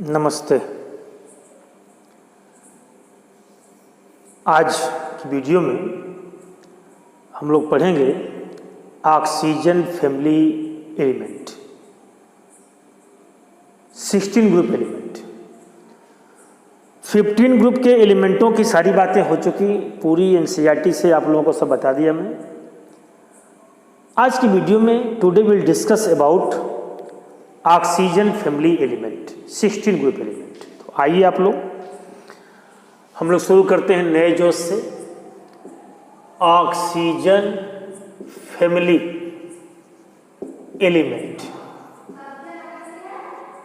नमस्ते। आज की वीडियो में हम लोग पढ़ेंगे oxygen family element, 16 group element. 15 ग्रुप के एलिमेंटों की सारी बातें हो चुकी, पूरी एनसीईआरटी से आप लोगों को सब बता दिया मैं। आज की वीडियो में today will discuss about oxygen family element, 16 group element. तो आइए आप लोग, हम लोग शुरू करते हैं नए जोश से। ऑक्सीजन फैमिली एलिमेंट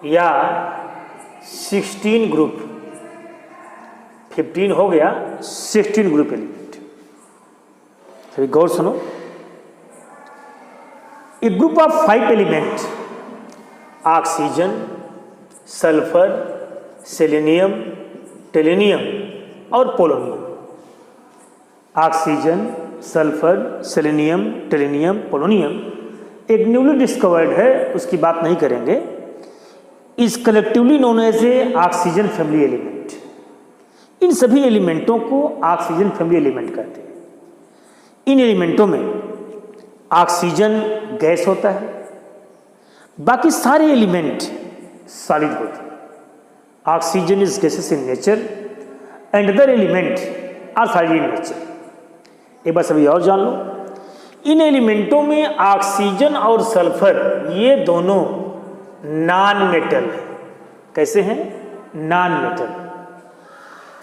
या 16 ग्रुप, 15 हो गया, 16 ग्रुप एलिमेंट। सभी गौर सुनो। A group of 5 element, oxygen, sulphur, selenium, tellurium और polonium. Oxygen, sulphur, selenium, tellurium, polonium एक न्यूली डिस्कवर्ड है, उसकी बात नहीं करेंगे। Is collectively known as a oxygen family element. इन सभी एलिमेंटों को ऑक्सीजन फैमिली एलिमेंट कहते हैं। इन एलिमेंटों में ऑक्सीजन गैस होता है, बाकी सारे एलिमेंट सॉलिड होते हैं। Oxygen is gases in nature and other element are solid in nature. एक बार सभी और जान लो, इन एलिमेंटों में ऑक्सीजन और सल्फर ये दोनों नॉन मेटल है। कैसे हैं? Non metal.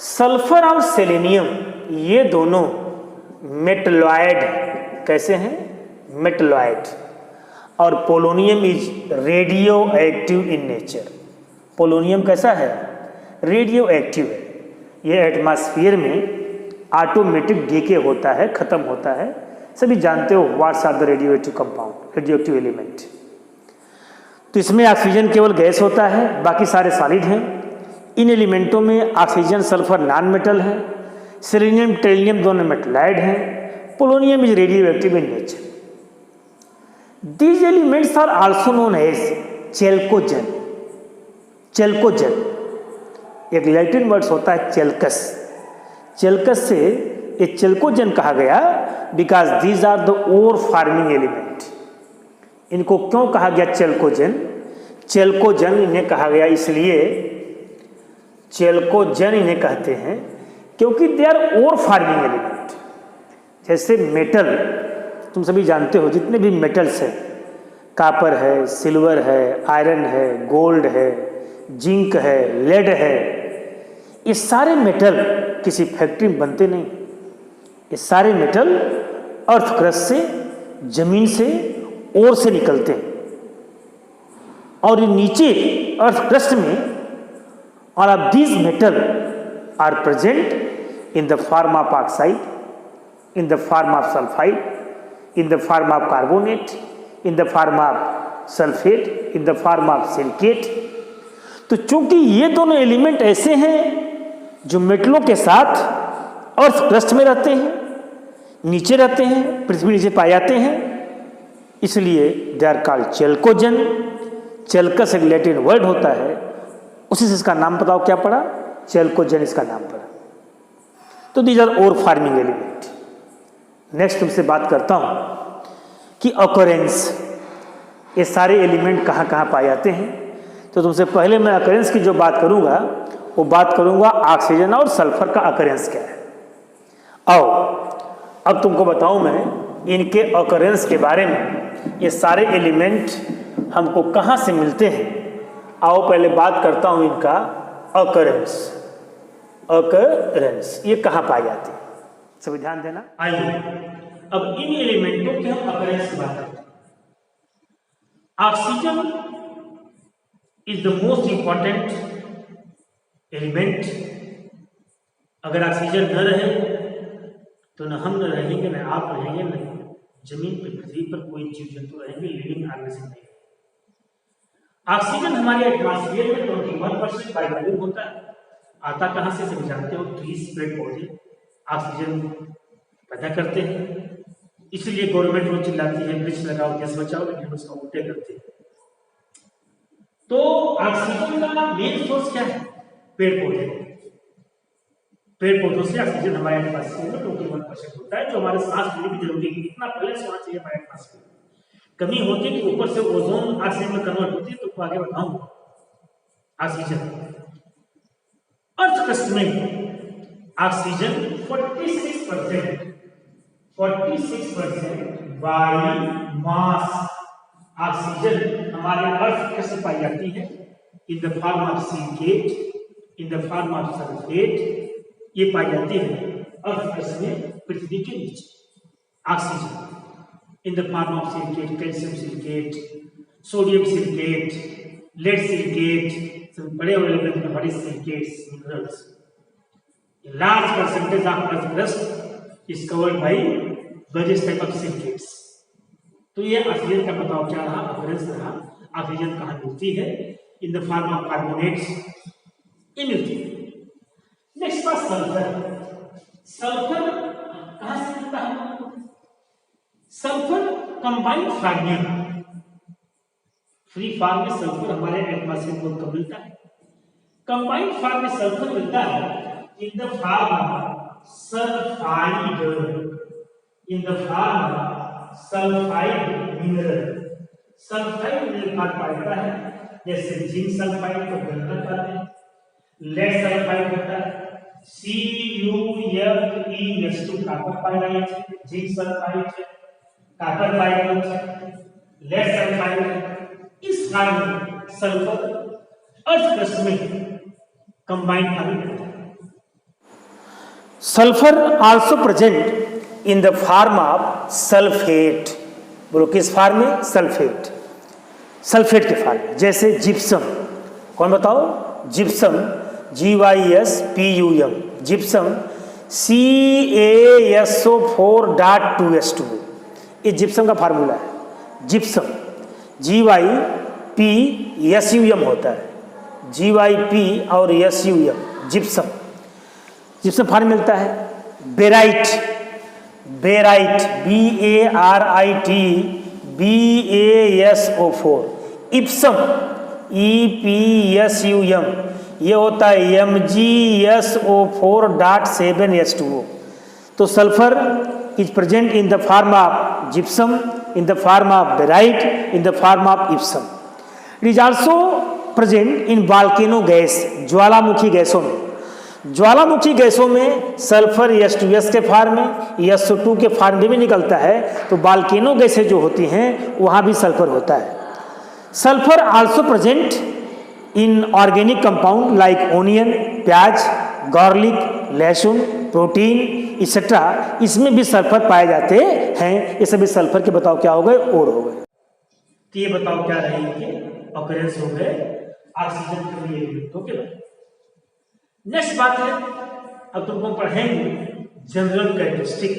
सल्फर और सेलेनियम ये दोनों मेटलॉयड। कैसे हैं? मेटलॉयड। और polonium is radioactive in nature. Polonium कैसा है? रेडियो एक्टिव है। ये एटमॉस्फेयर में ऑटोमेटिक डीके होता है, खत्म होता है। सभी जानते हो what's are the radioactive compound, radioactive element. तो इसमें ऑक्सीजन केवल गैस होता है, बाकी सारे सॉलिड हैं। इन एलिमेंटों में ऑक्सीजन, सल्फर नॉन मेटल है, सेलेनियम, टेलियम दोनों मेटलाइड हैं। Polonium is radioactive in nature. These elements are also known as chalcogen। chalcogen एक लैटिन वर्ड्स होता है चेल्कस। चेल्कस से ये chalcogen कहा गया because these are the ore forming element. इनको क्यों कहा गया chalcogen? chalcogen इन्हें कहा गया इसलिए, chalcogen इन्हें कहते हैं क्योंकि they are ore forming element. जैसे मेटल तुम सभी जानते हो, जितने भी मेटल्स हैं, कॉपर है, सिल्वर है, आयरन है, गोल्ड है, जिंक है, लेड है, ये सारे मेटल किसी फैक्ट्री में बनते नहीं। ये सारे मेटल अर्थ क्रस्ट से, जमीन से, ओर से निकलते हैं और ये नीचे अर्थ क्रस्ट में all of these metal are present in the form of oxide, in the form of sulphide, in the form of carbonate, in the form of sulfate, in the form of silicate। तो चूंकि ये दोनों element ऐसे हैं जो मेटलों के साथ अर्थ crust में रहते हैं, नीचे रहते हैं, पृथ्वी नीचे पाए जाते हैं, इसलिए दे आर कॉल्ड chalcogen। चेल्कस एक लैटिन वर्ड होता है, उसी से इसका नाम बताओ क्या पड़ा? chalcogen इसका नाम पड़ा। तो these are ore forming element. Next तुमसे बात करता हूं कि ऑकरेंस, ये सारे एलिमेंट कहाँ कहाँ पाए जाते हैं। तो तुमसे पहले मैं ऑकरेंस की जो बात करूंगा वो बात करूंगा ऑक्सीजन और सल्फर का ऑकरेंस क्या है। आओ अब तुमको बताऊं मैं इनके ऑकरेंस के बारे में। ये सारे एलिमेंट हमको कहाँ से मिलते हैं। आओ पहले बात करता हूं इनका ऑकरेंस। ऑकरेंस ये कहाँ पाए जाते हैं, सभी ध्यान देना। आइए अब इन एलिमेंटों के हम ऑकरेंस की बात करते हैं। Oxygen is the most important element. अगर ऑक्सीजन न रहे तो न हम न रहेंगे, न आप रहेंगे, न जमीन पर, पृथ्वी पर कोई जीव जंतु रहेंगे, लिविंग ऑर्गेनिज्म नहीं। ऑक्सीजन हमारे एटमॉस्फेयर में 21% बायोवैल्यूम होता है। आता कहां से सभी जानते हो, ट्रीज, पेड़ पौधे ऑक्सीजन पैदा करते हैं। इसलिए गवर्नमेंट रोज चिल्लाती है वृक्ष लगाओ, गैस बचाओ, लेकिन उसका उल्टे करते हैं। तो ऑक्सीजन का मेन सोर्स क्या है? पेड़ पौधे। पेड़ पौधों से ऑक्सीजन हमारे एटमॉस्फेयर में 21% होता है, जो हमारे सांस लेने की जरूरत है। इतना बैलेंस होना चाहिए हमारे एटमॉस्फेयर में। कमी होती है कि ऊपर से ओजोन ऑक्सीजन में कन्वर्ट होती है, तो आगे बताऊंगा। ऑक्सीजन अर्थ क्रस्ट में ऑक्सीजन 46% बाई मास ऑक्सीजन हमारे अर्थ क्रस्ट में पाई जाती है इन the form of silicate, in the form of sulphate. ये पाई जाती है अर्थ क्रस्ट में पृथ्वी के नीचे। Oxygen in the form of silicate, calcium silicate, sodium silicate, lead silicate, बड़े बड़े बड़े silicates, minerals. Large percentage of earth crust is covered by various type of silicates. तो ये ऑक्सीजन का बताओ क्या रहा, अफरेंस रहा। ऑक्सीजन कहाँ मिलती है? इन द फॉर्म ऑफ कार्बोनेट्स, ये मिलती है। नेक्स्ट बात सल्फर। सल्फर कहाँ से मिलता है? सल्फर कंबाइंड फॉर्म में, फ्री फॉर्म में सल्फर हमारे एटमॉस्फेयर को कब मिलता है? कंबाइंड फॉर्म में सल्फर मिलता है इन the form of sulphide, in the form of sulphide mineral. Sulphide mineral पाया है, जैसे जिंक सल्फाइड को गंधक कहते हैं, लेड सल्फाइड होता है, CuFeS2 कॉपर पाया, जिंक सल्फाइड, कॉपर पाया, लेड सल्फाइड। इस फॉर्म में सल्फर अर्थ क्रस्ट में कंबाइंड फॉर्म में होता है। Sulphur also present in the form of sulphate. बोलो किस फॉर्म में? सल्फेट। सल्फेट के फॉर्म में, जैसे जिप्सम। कौन बताओ? Gypsum, GYSPUM, gypsum CaSO4.2S2। ये जिप्सम का फार्मूला है। जिप्सम GYPSUM होता है, GYP और SUM, जिप्सम। जिप्सम फार्म मिलता है। Barite, barite BARIT BaSO4। Epson EPSUM, ये होता है MgSO4.7S2O। तो sulphur is present in the form of gypsum, in the form of barite, in the form of epsom. It is also present in volcano gas, ज्वालामुखी गैसों में। ज्वालामुखी गैसों में sulphur H2S के form में, SO2 के फॉर्म में भी निकलता है। तो वॉल्केनो गैसें जो होती हैं वहाँ भी सल्फर होता है। Sulphur also present in organic compound like onion, प्याज, गार्लिक, लहसुन, प्रोटीन इसेट्रा। इसमें भी सल्फर पाए जाते हैं। ये सभी सल्फर के बताओ क्या हो गए? और हो गए। तो ये बताओ क्या रहेंगे? ऑकरेंस हो गए ऑक्सीजन के एलिमेंटों के बारे में। नेक्स्ट बात है, अब तुमको पढ़ेंगे general characteristic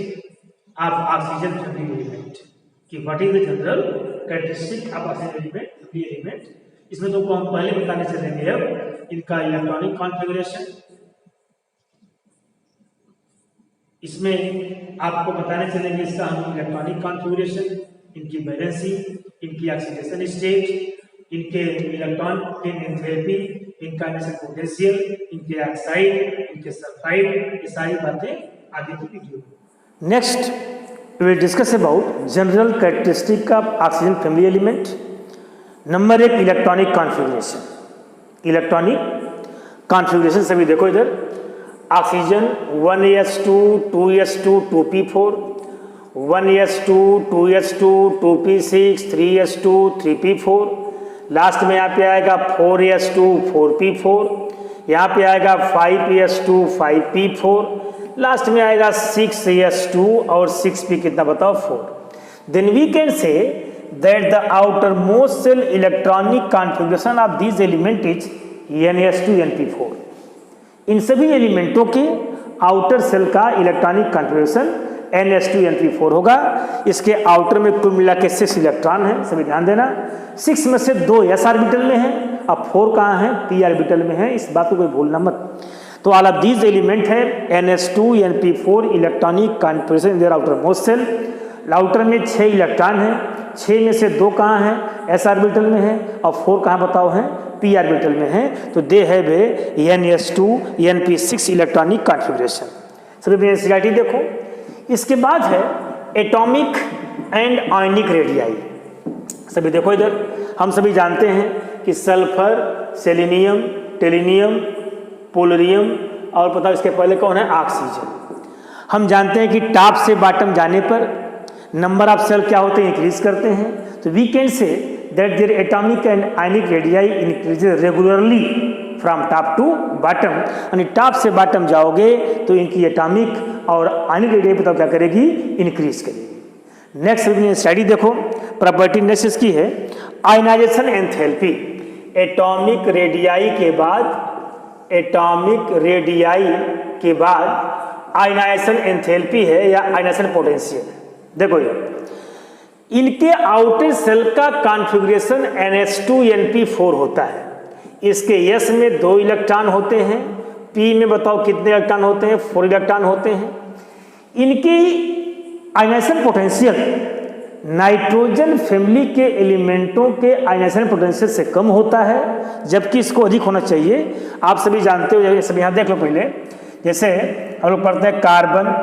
of oxygen family element, कि what is the general characteristic of oxygen family element. इसमें तुमको हम पहले बताने चलेंगे अब इनका इलेक्ट्रॉनिक कॉन्फ़िगरेशन। इसमें आपको बताने चलेंगे इसका हम इलेक्ट्रॉनिक कॉन्फ़िगरेशन, इनकी वैलेंसी, इनकी ऑक्सीडेशन स्टेट, इनके इलेक्ट्रॉन के एंथैल्पी, इनका पोटेंशियल, इनके ऑक्साइड, इनके सल्फाइड, ये सारी बातें आगे की वीडियो में। Next we will discuss about general characteristic of oxygen family element. Number 1 electronic configuration. Electronic configuration सभी देखो इधर, oxygen 1s2 2s2 2p4, 1s2 2s2 2p6 3s2 3p4, last में यहाँ पे आएगा 4s2 4p4, यहाँ पे आएगा 5s2 5p4, लास्ट में आएगा 6s2 और 6p कितना बताओ 4। Then we can say that the outermost shell electronic configuration of this element is NS2 NP4। इन सभी एलिमेंटों के आउटर सेल का इलेक्ट्रॉनिक कॉन्फ़िगरेशन NS2 NP4 होगा। इसके आउटर में कुल मिला के 6 इलेक्ट्रॉन हैं, सभी ध्यान देना। 6 में से 2 s ऑर्बिटल में हैं, अब 4 कहाँ हैं? p ऑर्बिटल में हैं। इस बात को कोई भूलना मत। तो ऑल ऑफ दीज एलिमेंट है NS2 NP4 electronic configuration in their outermost shell. Outer में 6 इलेक्ट्रॉन हैं, 6 में से 2 कहाँ हैं? s ऑर्बिटल में है और 4 कहाँ बताओ है p ऑर्बिटल में है। तो they have a ns2 np6 electronic configuration. सभी एनसीईआरटी देखो। इसके बाद है एटॉमिक एंड आयनिक रेडियाई। सभी देखो इधर, हम सभी जानते हैं कि सल्फर, सेलेनियम, टेलिनियम, पोलोरियम और पता इसके पहले कौन है ऑक्सीजन। हम जानते हैं कि टॉप से बॉटम जाने पर नंबर ऑफ सेल क्या होते हैं इंक्रीज करते हैं। तो we can say that their atomic and ionic radii increases regularly from top to bottom. यानी टॉप से बॉटम जाओगे तो इनकी एटॉमिक और आयनिक रेडियाई बताओ क्या करेगी, इंक्रीज करेगी। नेक्स्ट स्टडी देखो, प्रॉपर्टी नेक्स्ट इसकी है आयनाइजेशन एंथैल्पी। एटॉमिक रेडियाई के बाद आयनाइजेशन एंथैल्पी है या आयनाइजेशन पोटेंशियल है। देखो ये इनके आउटर सेल का कॉन्फ़िगरेशन NH2 होता है। इसके S में 2 इलेक्ट्रॉन होते हैं, P में बताओ कितने इलेक्ट्रॉन होते हैं, 4 इलेक्ट्रॉन होते हैं। इनकी आयनाइजेशन पोटेंशियल नाइट्रोजन फैमिली के एलिमेंटों के आयनाइजेशन पोटेंशियल से कम होता है, जबकि इसको अधिक होना चाहिए। आप सभी जानते हो, सभी यहाँ देख लो पहले, जैसे हम लोग पढ़ते हैं कार्बन,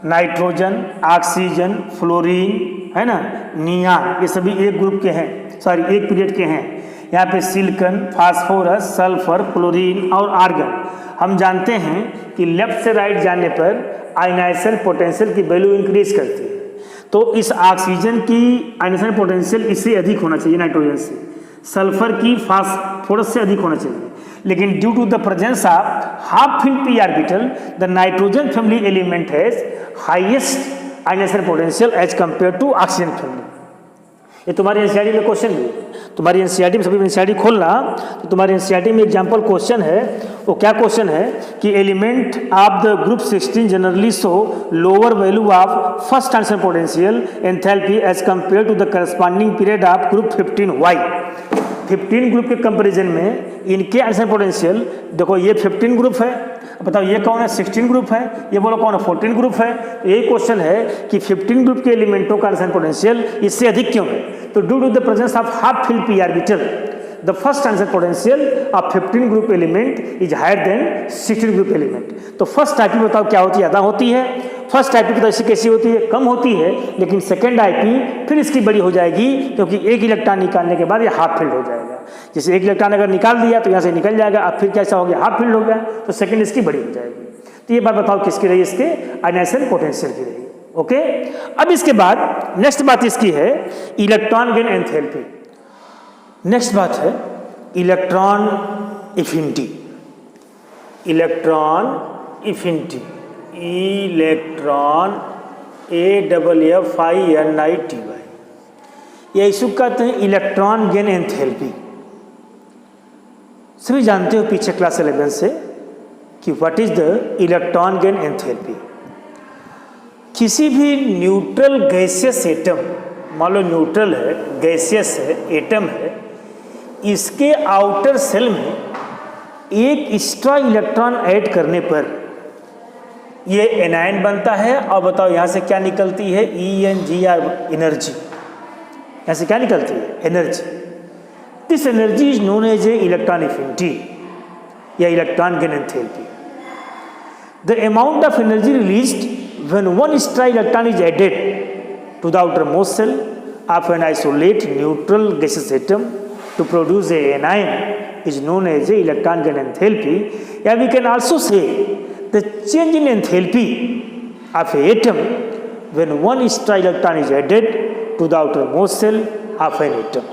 नाइट्रोजन, ऑक्सीजन, फ्लोरीन, है ना, नियान, ये सभी एक ग्रुप के हैं, सॉरी एक पीरियड के हैं। यहाँ पे सिलिकॉन, फास्फोरस, सल्फर, क्लोरीन और आर्गन। हम जानते हैं कि लेफ्ट से राइट जाने पर आयनाइजेशन पोटेंशियल की वैल्यू इंक्रीज करती है। तो इस ऑक्सीजन की आयनाइजेशन पोटेंशियल इससे अधिक होना चाहिए नाइट्रोजन से, सल्फर की फास्फोरस से अधिक होना चाहिए। लेकिन due to the presence of half filled p orbital the nitrogen family element has highest ionization potential as compare to oxygen family. ये तुम्हारी एनसीईआरटी में क्वेश्चन भी है। तुम्हारी एनसीईआरटी में, सभी एनसीईआरटी खोलना, तो तुम्हारी एनसीईआरटी में एग्जांपल क्वेश्चन है। वो क्या क्वेश्चन है कि element of the group 16 generally show lower value of first ionization potential enthalpy as compare to the corresponding period of group 15 why. 15 ग्रुप के कंपैरिजन में इनके आयनाइजेशन पोटेंशियल, देखो ये 15 ग्रुप है, बताओ ये कौन है 16 ग्रुप है, ये बोलो कौन है 14 ग्रुप है। तो यही क्वेश्चन है कि 15 ग्रुप के एलिमेंटों का आयनाइजेशन पोटेंशियल इससे अधिक क्यों है। तो due to the presence of half filled p orbital the first ionization potential of 15 group element is higher than 16 group element. तो फर्स्ट टाइप की बताओ क्या होती है, ज़्यादा होती है। फर्स्ट टाइप की तो ऐसी कैसी होती है, कम होती है। लेकिन सेकेंड आईपी फिर इसकी बड़ी हो जाएगी, क्योंकि एक इलेक्ट्रॉन निकालने के बाद ये हाफ फिल्ड हो जाएगा। जैसे एक इलेक्ट्रॉन अगर निकाल दिया तो यहाँ से निकल जाएगा, अब फिर कैसा हो गया, हाफ फिल्ड हो गया, तो सेकेंड इसकी बड़ी हो जाएगी। तो ये बात बताओ किसकी रही, इसके आयनाइजेशन पोटेंशियल की रही। ओके, अब इसके बाद नेक्स्ट बात इसकी है इलेक्ट्रॉन गेन एंथैल्पी। नेक्स्ट बात है electron affinity. Electron affinity, electron AFFINITY, ये इशू कहते हैं इलेक्ट्रॉन गेन एंथैल्पी। सभी जानते हो पीछे क्लास 11 से कि what is the electron gain enthalpy. किसी भी न्यूट्रल गैसियस एटम, मान लो न्यूट्रल है, गैसियस है, एटम है, इसके आउटर सेल में एक एक्स्ट्रा इलेक्ट्रॉन ऐड करने पर ये एनायन बनता है। और बताओ यहाँ से क्या निकलती है, ENGR, एनर्जी। यहाँ से क्या निकलती है, energy. This energy is known as a electron affinity या electron gain enthalpy. The amount of energy released when one extra electron is added to the outermost cell of an isolate neutral gaseous atom to produce a anion is known as a electron gain enthalpy. Yeah, we can also say the change in enthalpy of an atom when one extra electron is added to the outermost cell of an atom.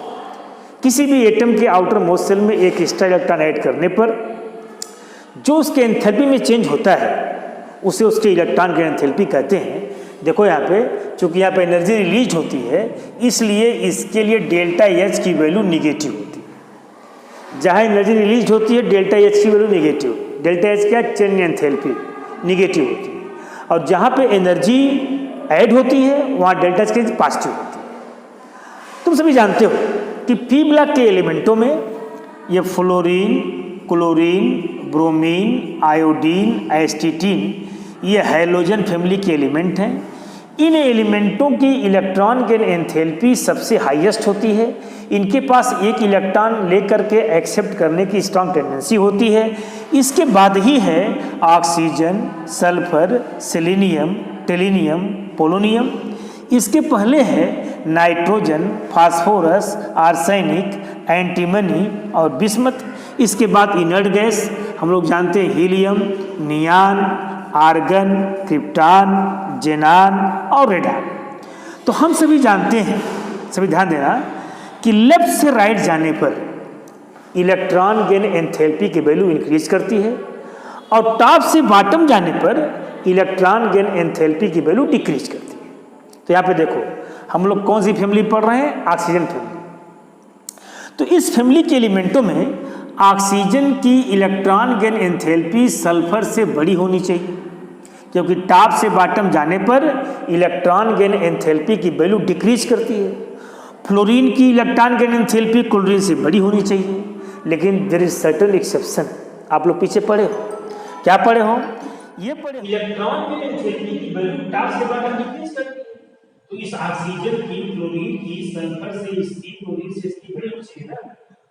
किसी भी atom के outer most shell में एक extra electron add करने पर जो उसके enthalpy में चेंज होता है उसे उसके इलेक्ट्रॉन गेन एंथैल्पी कहते हैं। देखो यहाँ पे, चूंकि यहाँ पे एनर्जी रिलीज होती है, इसलिए इसके लिए डेल्टा एच की वैल्यू निगेटिव होती है। जहाँ एनर्जी रिलीज होती है डेल्टा एच की वैल्यू निगेटिव, डेल्टा एच क्या, चेंज एंथैल्पी निगेटिव होती है। और जहाँ पे एनर्जी ऐड होती है वहाँ डेल्टा एच की पॉजिटिव होती है। तुम सभी जानते हो कि पी ब्लॉक के एलिमेंटों में ये फ्लोरीन, क्लोरीन, ब्रोमीन, आयोडीन, एस्टीटीन, ये हैलोजन फैमिली के एलिमेंट हैं। इन एलिमेंटों की इलेक्ट्रॉन गेन एंथैल्पी सबसे हाईएस्ट होती है। इनके पास एक इलेक्ट्रॉन लेकर के एक्सेप्ट करने की स्ट्रांग टेंडेंसी होती है। इसके बाद ही है ऑक्सीजन, सल्फर, सेलेनियम, टेलिनियम, पोलोनियम। इसके पहले है नाइट्रोजन, फास्फोरस, आर्सेनिक, एंटीमनी और बिस्मथ। इसके बाद इनर्ट गैस हम लोग जानते हैं हीलियम, नियान, आर्गन, क्रिप्टान, जेनान और रेडान। तो हम सभी जानते हैं, सभी ध्यान देना कि लेफ्ट से राइट जाने पर इलेक्ट्रॉन गेन एंथैल्पी की वैल्यू इंक्रीज करती है और टॉप से बॉटम जाने पर इलेक्ट्रॉन गेन एंथैल्पी की वैल्यू डिक्रीज करती है। तो यहाँ पे देखो हम लोग कौन सी फैमिली पढ़ रहे हैं? Oxygen family. तो इस फैमिली के एलिमेंटों में ऑक्सीजन की इलेक्ट्रॉन गेन एंथैल्पी सल्फर से बड़ी होनी चाहिए, क्योंकि टॉप से बॉटम जाने पर इलेक्ट्रॉन गेन एंथैल्पी की वैल्यू डिक्रीज करती है। फ्लोरीन की इलेक्ट्रॉन गेन एंथैल्पी क्लोरीन से बड़ी होनी चाहिए, लेकिन देयर इज सर्टेन एक्सेप्शन। आप लोग पीछे पढ़े हो, क्या पढ़े हो? ये पढ़े, इलेक्ट्रॉन गेन एंथैल्पी की वैल्यू टॉप से बॉटम डिक्रीज करती है। तो इस ऑक्सीजन की, फ्लोरीन की, सल्फर से इसकी, क्लोरीन से इसकी बड़ी होनी चाहिए ना।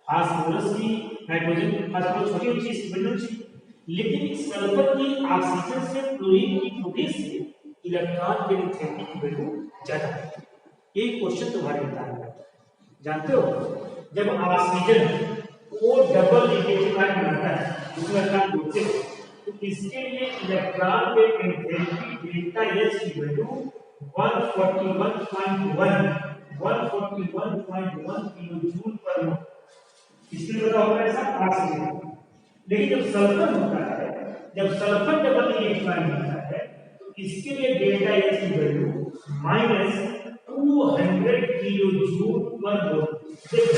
फास्फोरस की, नाइट्रोजन, फास्फोरस छोटी होनी चाहिए, इसकी बड़ी होनी चाहिए। लेकिन सल्फर की ऑक्सीजन से, फ्लोरीन की, क्लोरीन से इलेक्ट्रॉन गेन एंथैल्पी की वैल्यू ज्यादा है। ये क्वेश्चन तुम्हारे एग्जाम में आता है, जानते हो? जब ऑक्सीजन को डबल नेगेटिव आयन बनाता है, उसमें इलेक्ट्रॉन जोड़ते हैं, तो इसके लिए electron gain enthalpy delta H की वैल्यू 141.1 किलो जूल पर मोल। इसलिए बता होगा ऐसा ऑक्सीजन। लेकिन जब सल्फर होता है, जब सल्फर डबल नेगेटिव आयन होता है, तो इसके लिए डेल्टा एच की वैल्यू -200 किलो जूल पर मोल। देखो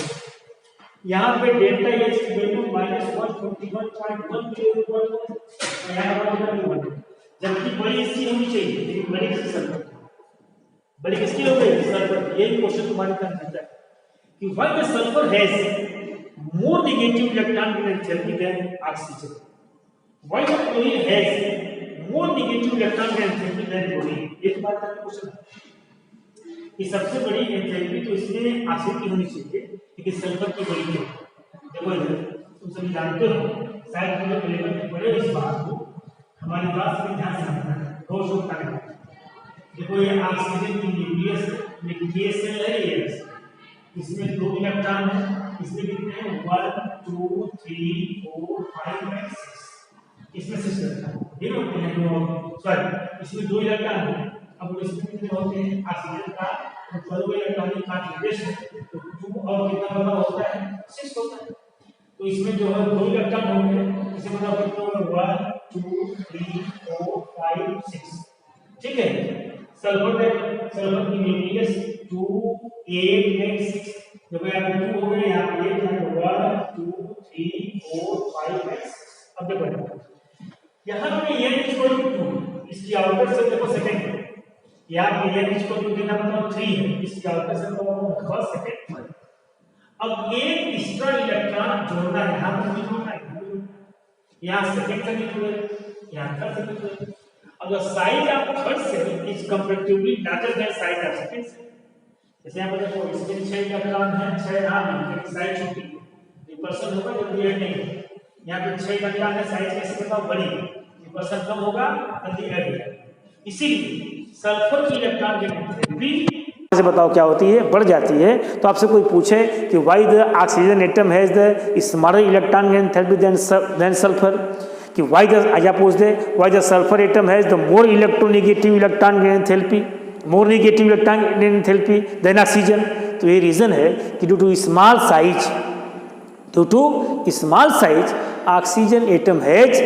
यहाँ पे डेल्टा एच की वैल्यू -141.1 किलो जूल पर मोल, जबकि बड़ी इसकी होनी चाहिए, लेकिन बड़ी किसकी सल्फर, बड़ी किसकी हो गई? सल्फर। यही क्वेश्चन तुम्हारे पास आता है कि why the sulphur has more negative electron gain enthalpy than oxygen. Why the chlorine has more negative electron gain enthalpy than chlorine? एक बात का क्वेश्चन है कि सबसे बड़ी एंथैल्पी तो इसमें ऑक्सीजन की होनी चाहिए, लेकिन सल्फर की बड़ी क्यों? देखो इधर तुम सभी जानते हो, शायद तुम लोग लेवल में पढ़े इस बात को, हमारी बात से ध्यान से समझना है, रोज होता है। देखो ये ऑक्सीजन की न्यूक्लियस में के सेल है, ये इसमें 2 इलेक्ट्रॉन है, इसमें कितने हैं? 1 2 3 4 5 और 6। इसमें 6 इलेक्ट्रॉन ये होते हैं, जो सॉरी इसमें 2 इलेक्ट्रॉन है। अब इसमें कितने होते हैं? ऑक्सीजन का 12 इलेक्ट्रॉन का निर्देश है, तो 2 और कितना बड़ा होता है? 6 होता है। तो इसमें जो है 2 इलेक्ट्रॉन होंगे, इसे मतलब कितना होगा? 1 2 3 4 5 6। ठीक है। सल्फर की न्यूक्लियस 2 8 and 6, जब यहाँ पे 2 हो गए, यहाँ पे 1 1 2 3 4 5 and 6। अब देखो यहाँ पे n इक्वल टू 2, इसकी आउटर से देखो सेकंड है, यहाँ पे n इक्वल टू देना मतलब 3 है, इसकी आउटर से तो फर्स्ट सेकंड। अब एक एक्स्ट्रा इलेक्ट्रॉन जोड़ना है, यहाँ पे जोड़ना है, यहाँ सेकंड से निकले, यहाँ थर्ड से निकले। अगर size of third shell is comparatively larger than size of second shell, जैसे यहाँ पर देखो इसमें 6 इलेक्ट्रॉन है, 6 यहाँ है, लेकिन साइज छोटी है, रिपल्सन होगा जब ये नहीं है। यहाँ पे 6 इलेक्ट्रॉन है, साइज कैसे बताओ? बड़ी है, रिपल्सन कम होगा जल्दी ऐड हो जाएगा। इसीलिए सल्फर की इलेक्ट्रॉन गेन एंथैल्पी से बताओ क्या होती है? बढ़ जाती है। तो आपसे कोई पूछे कि why the oxygen atom has the smaller electron gain enthalpy than sulphur, कि व्हाई द आया पूछ दे why the sulphur atom has the more electronegative electron gain enthalpy, more negative electron gain enthalpy than oxygen. तो ये reason है कि due to small size oxygen atom has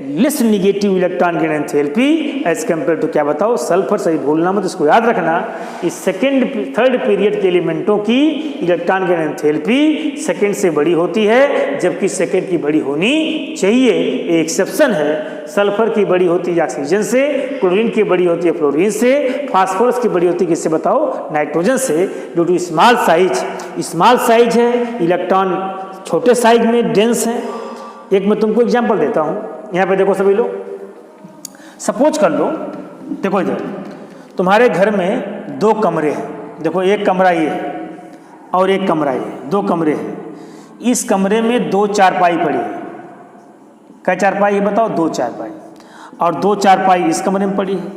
less negative electron gain enthalpy as compare to, क्या बताओ? Sulphur. सही भूलना मत, इसको याद रखना। इस सेकंड थर्ड पीरियड के एलिमेंटों की इलेक्ट्रॉन गेन एंथैल्पी सेकंड से बड़ी होती है, जबकि सेकंड की बड़ी होनी चाहिए। एक एक्सेप्शन है, सल्फर की बड़ी होती है ऑक्सीजन से, क्लोरीन की बड़ी होती है फ्लोरीन से, फास्फोरस की बड़ी होती है किससे बताओ? नाइट्रोजन से। ड्यू टू स्मॉल साइज है, इलेक्ट्रॉन छोटे साइज में डेंस है। एक मैं तुमको एग्जाम्पल देता हूँ, यहाँ पे देखो सभी लोग, सपोज कर लो, देखो इधर तुम्हारे घर में 2 कमरे हैं, देखो एक कमरा ये है और एक कमरा ये, 2 कमरे हैं। इस कमरे में 2 चारपाई पड़ी है। क्या चारपाई है बताओ? 2 चारपाई, और 2 चारपाई इस कमरे में पड़ी है।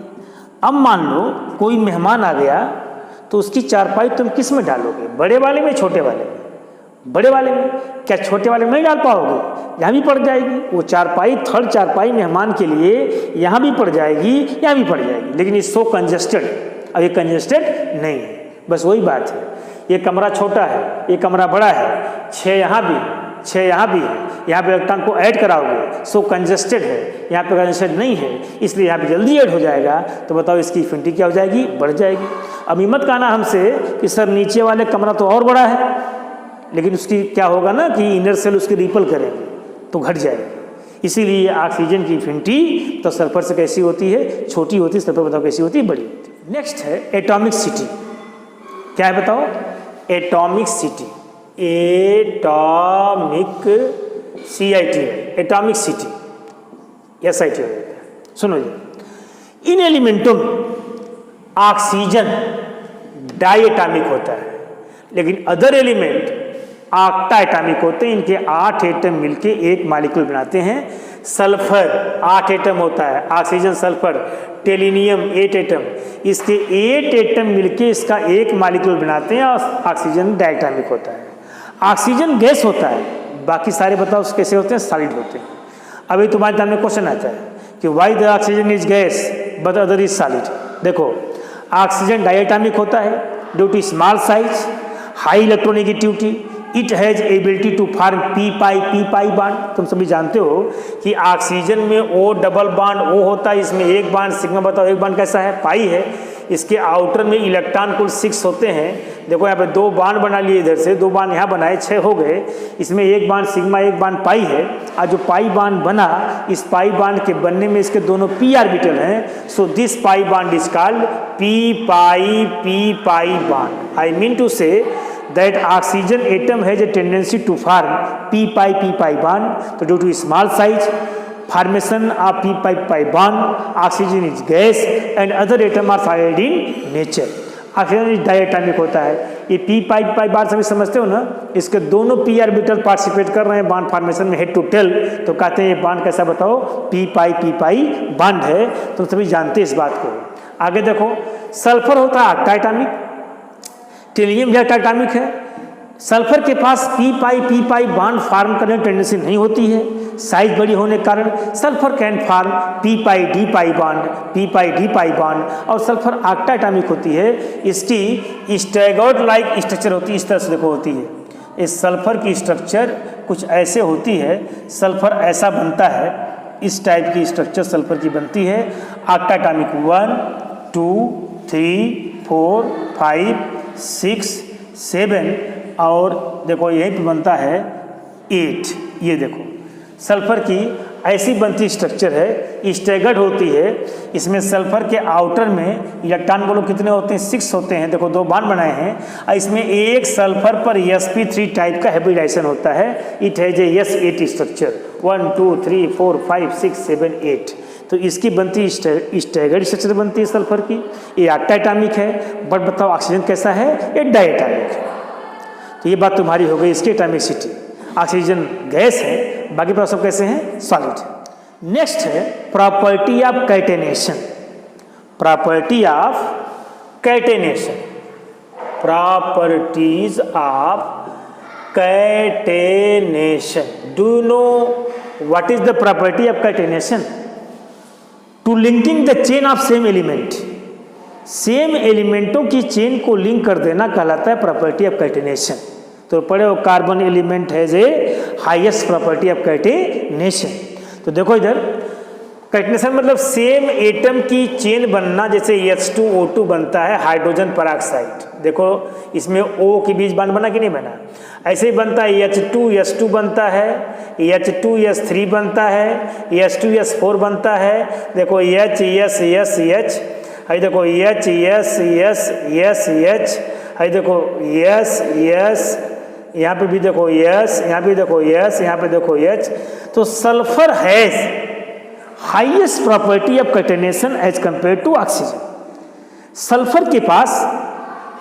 अब मान लो कोई मेहमान आ गया तो उसकी चारपाई तुम किस में डालोगे? बड़े वाले में, छोटे वाले में? बड़े वाले में। क्या छोटे वाले में नहीं डाल पाओगे? यहाँ भी पड़ जाएगी वो चारपाई, थर्ड चारपाई मेहमान के लिए यहाँ भी पड़ जाएगी, यहाँ भी पड़ जाएगी, लेकिन इस सो कंजस्टेड। अब ये कंजस्टेड नहीं है, बस वही बात है। ये कमरा छोटा है, ये कमरा बड़ा है, 6 यहाँ भी, 6 यहाँ भी है, यहाँ पे इलेक्ट्रॉन को ऐड कराओगे, सो कंजस्टेड है, यहाँ पे कंजस्टेड नहीं है, इसलिए यहाँ पे जल्दी ऐड हो जाएगा। तो बताओ इसकी इफिनिटी क्या हो जाएगी? बढ़ जाएगी। अब हिम्मत कहना हमसे कि सर नीचे वाले कमरा तो और बड़ा है, लेकिन उसकी क्या होगा ना कि इनर सेल उसकी रिपल करेंगे तो घट जाएगी। इसीलिए ऑक्सीजन की इफिनिटी तो सल्फर से कैसी होती है? छोटी होती है। सल्फर बताओ कैसी होती है? बड़ी होती है। नेक्स्ट है एटॉमिक सिटी। क्या है बताओ? एटॉमिक सिटी, एटॉमिक CIT है, एटॉमिक सिटी, SIT हो जाता है। सुनो जी, इन एलिमेंटों में ऑक्सीजन डायटॉमिक होता है, लेकिन अदर एलिमेंट ऑक्टा एटॉमिक होते हैं। इनके 8 एटम मिलके एक मॉलिक्यूल बनाते हैं। सल्फर 8 एटम होता है, ऑक्सीजन, सल्फर, टेलिनियम 8 एटम, इसके 8 एटम मिलके इसका एक मॉलिक्यूल बनाते हैं और ऑक्सीजन डायटॉमिक होता है। ऑक्सीजन गैस होता है, बाकी सारे बताओ कैसे होते हैं? सॉलिड होते हैं। अभी तुम्हारे सामने क्वेश्चन आता है कि why the oxygen is gas but other is solid. देखो ऑक्सीजन डायटॉमिक होता है due to small size, high electronegativity, it has ability to form P pi bond. तुम सभी जानते हो कि ऑक्सीजन में O डबल बॉन्ड O होता है, इसमें एक बॉन्ड सिग्मा, बताओ एक बॉन्ड कैसा है? पाई है। इसके आउटर में इलेक्ट्रॉन कुल 6 होते हैं। देखो यहाँ पे 2 बॉन्ड बना लिए, इधर से 2 बॉन्ड यहाँ बनाए, 6 हो गए। इसमें एक बॉन्ड सिग्मा, एक बॉन्ड पाई है। और जो पाई बॉन्ड बना, इस पाई बॉन्ड के बनने में इसके दोनों p ऑर्बिटल हैं। So this pi bond is called p pi bond. I mean to say that oxygen atom has a tendency to form p pi bond. So due to small size, formation of p pi bond, oxygen is gas and other atom are solid in nature. Oxygen is diatomic होता है। ये p pi bond सभी समझते हो ना? इसके दोनों p orbital participate कर रहे हैं बॉन्ड फॉर्मेशन में, हेड टू टेल। तो कहते हैं ये बॉन्ड कैसा बताओ? p pi बॉन्ड है। तुम सभी जानते हैं इस बात को। आगे देखो, सल्फर होता है डायटॉमिक, टेलियम भी डायटॉमिक है। सल्फर के पास p पाई बॉन्ड फॉर्म करने की टेंडेंसी नहीं होती है, साइज बड़ी होने के कारण। Sulphur can form p pi bond, और सल्फर ऑक्टा एटॉमिक होती है। इसकी स्टैगर्ड लाइक स्ट्रक्चर होती है, इस तरह से देखो होती है। इस सल्फर की स्ट्रक्चर कुछ ऐसे होती है, सल्फर ऐसा बनता है, इस टाइप की स्ट्रक्चर सल्फर की बनती है। ऑक्टा एटॉमिक 1 2 3 4 5 6 7 और देखो यहीं पे बनता है 8। ये देखो सल्फर की ऐसी बनती स्ट्रक्चर है, स्टैगर्ड होती है। इसमें सल्फर के आउटर में इलेक्ट्रॉन बोलो कितने होते हैं? 6 होते हैं। देखो 2 बॉन्ड बनाए हैं और इसमें एक सल्फर पर sp3 टाइप का हाइब्रिडाइजेशन होता है। It has a s8 structure 1 2 3 4 5 6 7 8। तो इसकी बनती स्टैगर्ड स्ट्रक्चर बनती है सल्फर की। ये ऑक्टा एटॉमिक है, बट बताओ ऑक्सीजन कैसा है? ये डायटॉमिक है। तो ये बात तुम्हारी हो गई इसकी एटॉमिसिटी। ऑक्सीजन गैस है, बाकी पर सब कैसे हैं? सॉलिड। नेक्स्ट है property of catenation. Property of catenation, properties of catenation. Do you know what is the property of catenation? To linking the chain of same element. Same एलिमेंटों की chain को लिंक कर देना कहलाता है प्रॉपर्टी ऑफ कैटेनेशन। तो पढ़े हो carbon element has a highest property of catenation. तो देखो इधर कैटेनेशन मतलब सेम एटम की चेन बनना, जैसे H2O2 बनता है हाइड्रोजन पेरोक्साइड। देखो इसमें O के बीच बॉन्ड बना कि नहीं बना? ऐसे ही बनता है H2S2 बनता है, H2S3 बनता है, H2S4 बनता है। देखो H, है देखो H, है देखो S, यहाँ पे भी देखो S, यहाँ पे देखो S, यहाँ पे देखो H। तो sulphur has highest property of catenation as compare to oxygen. Sulphur के पास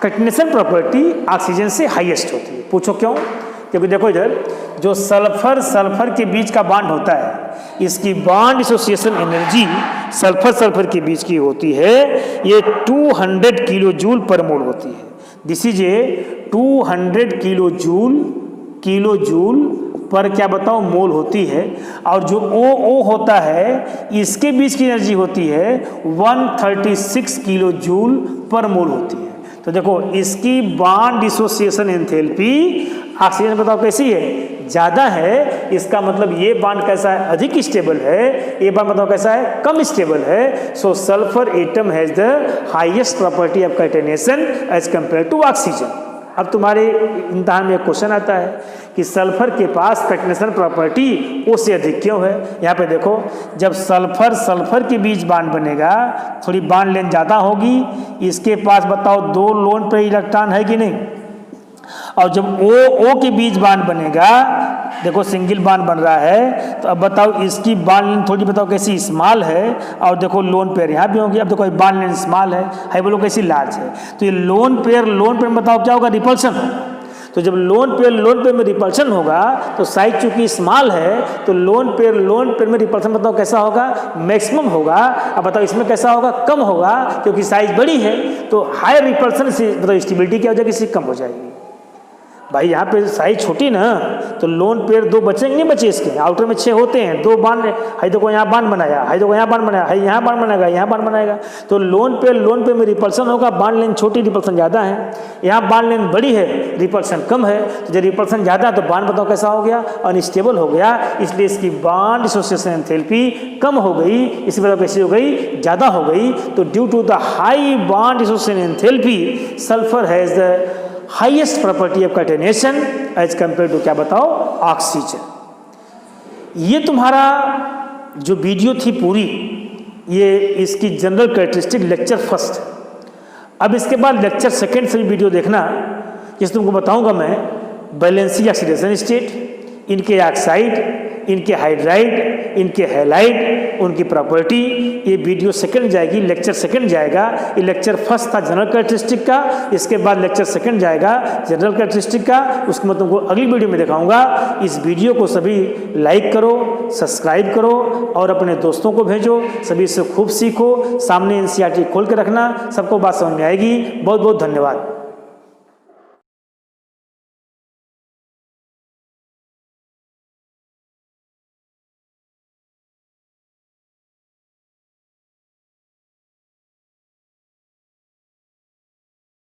कटिनेशन प्रॉपर्टी ऑक्सीजन से हाईएस्ट होती है। पूछो क्यों? क्योंकि देखो इधर जो सल्फर के बीच का बॉन्ड होता है, इसकी बॉन्ड एसोसिएशन एनर्जी सल्फर के बीच की होती है, ये 200 किलो जूल पर मोल होती है। This is a 200 kilo joule पर क्या बताओ मोल होती है। और जो O होता है, इसके बीच की एनर्जी होती है 136 किलो जूल पर मोल होती है। तो देखो इसकी बॉन्ड डिसोसिएशन एंथैल्पी ऑक्सीजन बताओ कैसी है? ज़्यादा है। इसका मतलब ये बॉन्ड कैसा है? अधिक स्टेबल है। ये बॉन्ड बताओ कैसा है? कम स्टेबल है। So sulphur atom has the highest property of catenation as compare to oxygen. अब तुम्हारे इम्तिहान में एक क्वेश्चन आता है कि सल्फर के पास काइटेनेशन प्रॉपर्टी O से अधिक क्यों है? यहाँ पे देखो, जब सल्फर के बीच बॉन्ड बनेगा, थोड़ी बॉन्ड लेंथ ज़्यादा होगी। इसके पास बताओ 2 लोन पे इलेक्ट्रॉन है कि नहीं? और जब O के बीच बॉन्ड बनेगा, देखो सिंगल बॉन्ड बन रहा है, तो अब बताओ इसकी बॉन्ड लेंथ थोड़ी बताओ कैसी स्मॉल है। और देखो लोन पेयर यहाँ भी होगी। अब देखो बॉन्ड लेंथ स्मॉल है बोलो कैसी लार्ज है। तो ये लोन पेयर में बताओ क्या होगा? रिपल्शन होगा। तो जब लोन पेयर में रिपल्शन होगा, तो साइज चूंकि स्मॉल है, तो लोन पेयर में रिपल्शन बताओ कैसा होगा? मैक्सिमम होगा। अब बताओ इसमें कैसा होगा? कम होगा, क्योंकि साइज बड़ी है। तो हाई रिपल्शन से बताओ स्टेबिलिटी क्या हो जाएगी? इससे कम हो जाएगी। भाई यहाँ पे साइज छोटी ना, तो लोन पेयर 2 बचेंगे नहीं बचे इसके। आउटर में 6 होते हैं, 2 बांध है, देखो यहाँ बांध बनाया है, देखो यहाँ बांध बनाया है, यहाँ बांध बनाएगा, यहाँ बांध बनाएगा। तो लोन पेयर में रिपल्सन होगा, बांध लेंथ छोटी, रिपल्सन ज़्यादा है। यहाँ बांध लेंथ बड़ी है, रिपल्सन कम है। तो जब रिपल्सन ज़्यादा है तो बांध बताओ कैसा हो गया? अनस्टेबल हो गया। इसलिए इसकी बांड एसोसिएशन एंथैल्पी कम हो गई। इसी वजह कैसी हो गई? ज़्यादा हो गई। तो due to the high bond association enthalpy, sulphur has the highest property of catenation as compare to क्या बताओ? ऑक्सीजन। ये तुम्हारा जो वीडियो थी पूरी, ये इसकी जनरल कैरेक्टरिस्टिक लेक्चर फर्स्ट। अब इसके बाद लेक्चर सेकंड से भी वीडियो देखना, जिस तुमको बताऊंगा मैं बैलेंसी ऑक्सीडेशन स्टेट, इनके ऑक्साइड, इनके हाइड्राइड, इनके हैलाइड, उनकी प्रॉपर्टी। ये वीडियो सेकंड जाएगी, लेक्चर सेकंड जाएगा। ये लेक्चर फर्स्ट था जनरल कैरेक्टरिस्टिक का, इसके बाद लेक्चर सेकंड जाएगा जनरल कैरेक्टरिस्टिक का। उसको मैं तुमको अगली वीडियो में दिखाऊंगा। इस वीडियो को सभी लाइक करो, सब्सक्राइब करो और अपने दोस्तों को भेजो। सभी इससे खूब सीखो। सामने NCERT खोल के रखना, सबको बात समझ में आएगी। बहुत बहुत धन्यवाद।